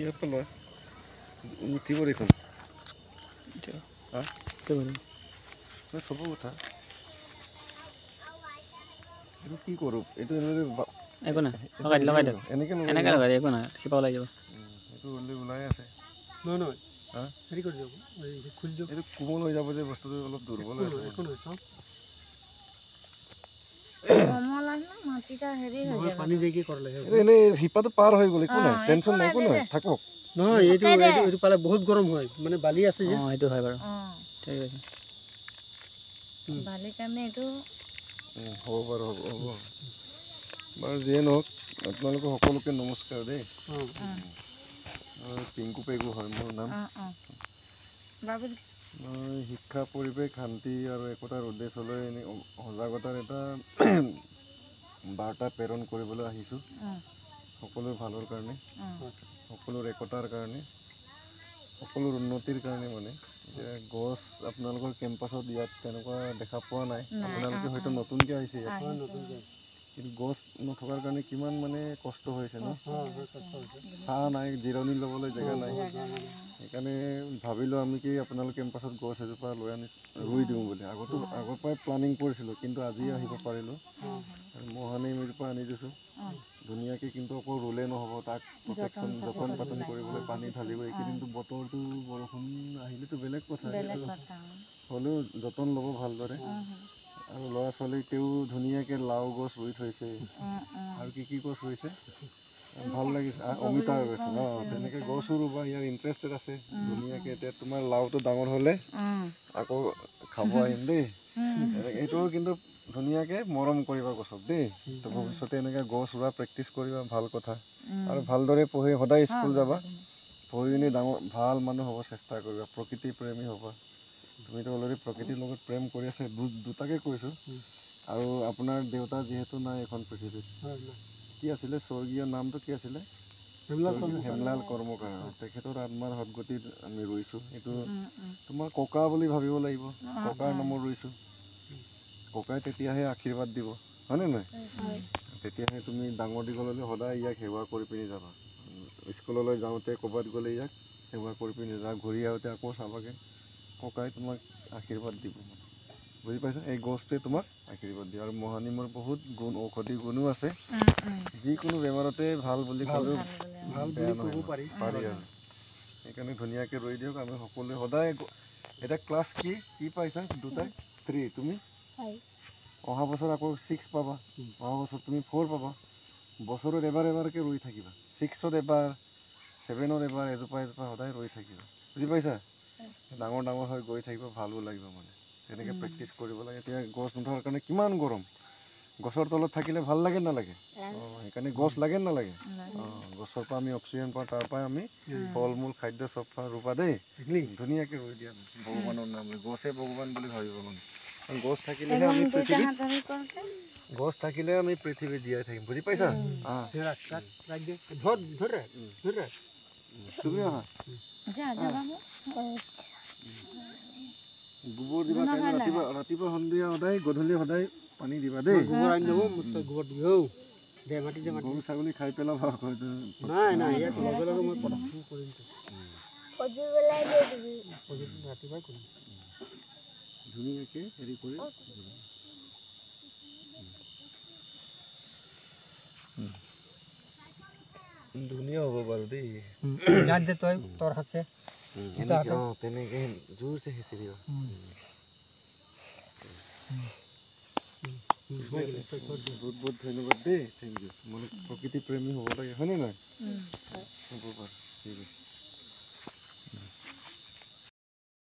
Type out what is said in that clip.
ইয়াৰ পৰা লয় উঠিব দেখোন চব কথা এইটো কি কৰোঁ এইটো একো নাই লগাই দিয়ক এনেকৈ এনেকৈ লগাই দিয়ক একো নাই শিপা ওলাই যাব এইটো ওলাই আছে নহয় নহয় হেৰি কৰি দিয়ক খুলি দিয়ক এইটো কোমল হৈ যাব যে বস্তুটো অলপ দুৰ্বল হৈ আছে একো নহয় চাওক পানী দিয়ে কৰলে এনেই শিপাটো পাৰ হৈ গ'ল একো নাই টেনশ্যন নাই একো নহয় থাকক নহয় এইটো এইটো পালে বহুত গৰম হয় মানে বালি আছে যে সেইটো হয় বাৰু ঠিক আছে বালি কাৰণে এইটো হ'ব বাৰু হ'ব বাৰু যিয়ে নহওক আপোনালোকে সকলোকে নমস্কাৰ দেই পিংকু পেগু হয় মোৰ নাম মই শিক্ষা পৰিৱেশ শান্তি আৰু একতাৰ উদ্দেশ্যলৈ সজাগতাৰ এটা বাৰ্তা প্ৰেৰণ কৰিবলৈ আহিছোঁ সকলোৰ ভালৰ কাৰণে সকলোৰ একতাৰ কাৰণে সকলোৰ উন্নতিৰ কাৰণে মানে গছ আপোনালোকৰ কেম্পাছত ইয়াত তেনেকুৱা দেখা পোৱা নাই আপোনালোকে হয়তো নতুনকৈ আহিছে ইয়াত কিন্তু গছ নথকাৰ কাৰণে কিমান মানে কষ্ট হৈছে ন ছাঁ নাই জিৰণি ল'বলৈ জেগা নাই সেইকাৰণে ভাবিলোঁ আমি কি আপোনালোকে কেম্পাছত গছ এজোপা লৈ আনি ৰুই দিওঁ বুলি আগৰ পৰাই প্লানিং কৰিছিলোঁ কিন্তু আজি আহিব পাৰিলোঁ আৰু মহানিম এজোপা আনি দিছোঁ ধুনীয়াকৈ কিন্তু অকল ৰুলে নহ'ব তাক প্ৰটেকশ্যন যতন পাতন কৰিবলৈ পানী ঢালিব এইকেইদিনটো বতৰটো বৰষুণ আহিলেতো বেলেগ কথা হ'লেও যতন ল'ব ভালদৰে আৰু ল'ৰা ছোৱালীকেও ধুনীয়াকৈ লাও গছ ৰুই থৈছে আৰু কি গছ ৰুইছে ভাল লাগিছে অমিতা গৈছে ন তেনেকৈ গছো ৰুবা ইয়াৰ ইণ্টাৰেষ্টেড আছে ধুনীয়াকৈ এতিয়া তোমাৰ লাওটো ডাঙৰ হ'লে আকৌ খাব আহিম দেই এইটোও কিন্তু ধুনীয়াকৈ মৰম কৰিবা গছক দেই তো ভৱিষ্যতে এনেকৈ গছ ৰোৱা প্ৰেক্টিচ কৰিবা ভাল কথা আৰু ভালদৰে পঢ়ি সদায় স্কুল যাবা পঢ়ি পিনি ডাঙৰ ভাল মানুহ হ'ব চেষ্টা কৰিবা প্ৰকৃতি প্ৰেমী হ'বা তুমিতো অলৰেডি প্ৰকৃতিৰ লগত প্ৰেম কৰি আছে দুটাকে কৈছোঁ আৰু আপোনাৰ দেউতা যিহেতু নাই এখন পৃথিৱীত কি আছিলে স্বৰ্গীয় নামটো কি আছিলে হেমলাল কৰ্মকাৰ তেখেতৰ আত্মাৰ সদগতিত আমি ৰুইছোঁ এইটো তোমাৰ ককা বুলি ভাবিব লাগিব ককাৰ নামত ৰুইছোঁ ককাই তেতিয়াহে আশীৰ্বাদ দিব হয়নে নহয় তেতিয়াহে তুমি ডাঙৰ দীঘললৈ সদায় ইয়াক সেৱা কৰি পিনি যাবা স্কুললৈ যাওঁতে ক'ৰবাত গ'লে ইয়াক সেৱা কৰি পিনি যা ঘূৰি আহোঁতে আকৌ চাবাগৈ ককাই তোমাক আশীৰ্বাদ দিব বুজি পাইছা এই গছটোৱে তোমাক আশীৰ্বাদ দিয়ে আৰু মহানিমৰ বহুত গুণ ঔষধি গুণো আছে যিকোনো বেমাৰতে ভাল বুলি ক'লেও বেয়া নহয় পাৰি আৰু সেইকাৰণে ধুনীয়াকৈ ৰুই দিয়ক আমি সকলোৱে সদায় এতিয়া ক্লাছ কি পাইছা দুটাই 3 তুমি অহা বছৰ আকৌ 6 পাবা অহা বছৰ তুমি 4 পাবা বছৰত এবাৰকৈ ৰুই থাকিবা 6ত এবাৰ 7ত এবাৰ এজোপা সদায় ৰুই থাকিবা বুজি পাইছা ডাঙৰ হৈ গৈ থাকিব ভালো লাগিব মানে তেনেকৈ প্ৰেক্টিচ কৰিব লাগে এতিয়া গছ নথকাৰ কাৰণে কিমান গৰম গছৰ তলত থাকিলে ভাল লাগে নালাগে সেইকাৰণে গছ লাগে নালাগে গছৰ পৰা আমি অক্সিজেন পাওঁ তাৰ পৰাই আমি ফল মূল খাদ্য চব ৰুবা দেই ধুনীয়াকৈ ৰুই দিয়া ভগৱানৰ নাম গছে ভগৱান বুলি ভাবিব মানে গছ থাকিলেহে আমি পৃথিৱী জীয়াই থাকিম বুজি পাইছা তুমি আহা গোবৰ দিবা ৰাতিপুৱা সন্ধিয়া সদায় গধূলি সদায় পানী দিবা দেই গোবৰ আনি দেব গোবৰ দিব দে মাটি দে গৰু ছাগলী খাই পেলাব নাই ইয়াত লগে লগে মই প্ৰডাকশ্যন কৰিম ৰাতিপুৱাই কৰিম ধুনীয়াকৈ হেৰি কৰি ধুনীয়া হ'ব বাৰু দেই যাত দে তই তোৰ হাতে তেনেকৈ জোৰছে হেঁচি দিবা বহুত ধন্যবাদ দেই থেংক ইউ মানে প্ৰকৃতি প্ৰেমী হ'ব লাগে হয়নে নহয় হ'ব বাৰু ঠিক আছে